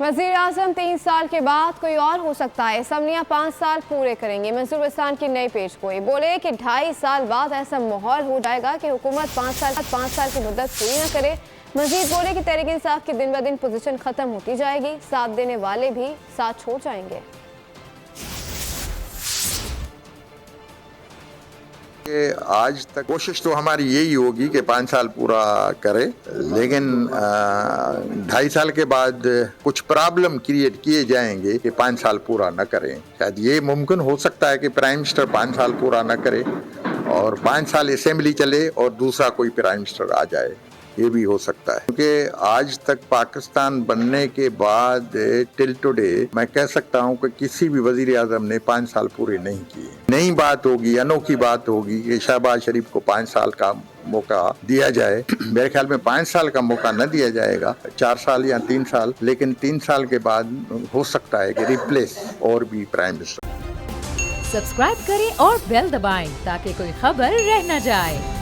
वज़ीर आज़म 3 साल के बाद कोई और हो सकता है, असम्बलियाँ 5 साल पूरे करेंगी। मंसूर वसान की नई पेश गोई, बोले कि 2.5 साल बाद ऐसा माहौल हो जाएगा कि हुकूमत 5 साल की मुद्दत पूरी न करे। मजीद बोले कि तहरीक इंसाफ की दिन ब दिन पोजीशन खत्म होती जाएगी, साथ देने वाले भी साथ छोड़ जाएंगे। आज तक कोशिश तो हमारी यही होगी कि 5 साल पूरा करे, लेकिन 2.5 साल के बाद कुछ प्रॉब्लम क्रिएट किए जाएंगे कि 5 साल पूरा न करें। शायद ये मुमकिन हो सकता है कि प्राइम मिनिस्टर 5 साल पूरा न करे और 5 साल असेंबली चले और दूसरा कोई प्राइम मिनिस्टर आ जाए, ये भी हो सकता है। क्योंकि आज तक पाकिस्तान बनने के बाद टिल टुडे मैं कह सकता हूँ कि किसी भी वजीर आजम ने 5 साल पूरे नहीं किए। नई बात होगी, अनोखी बात होगी कि शहबाज शरीफ को 5 साल का मौका दिया जाए। मेरे ख्याल में 5 साल का मौका न दिया जाएगा, 4 साल या 3 साल, लेकिन 3 साल के बाद हो सकता है कि रिप्लेस और भी प्राइम मिनिस्टर। सब्सक्राइब करें और बेल दबाएं ताकि कोई खबर रह न जाए।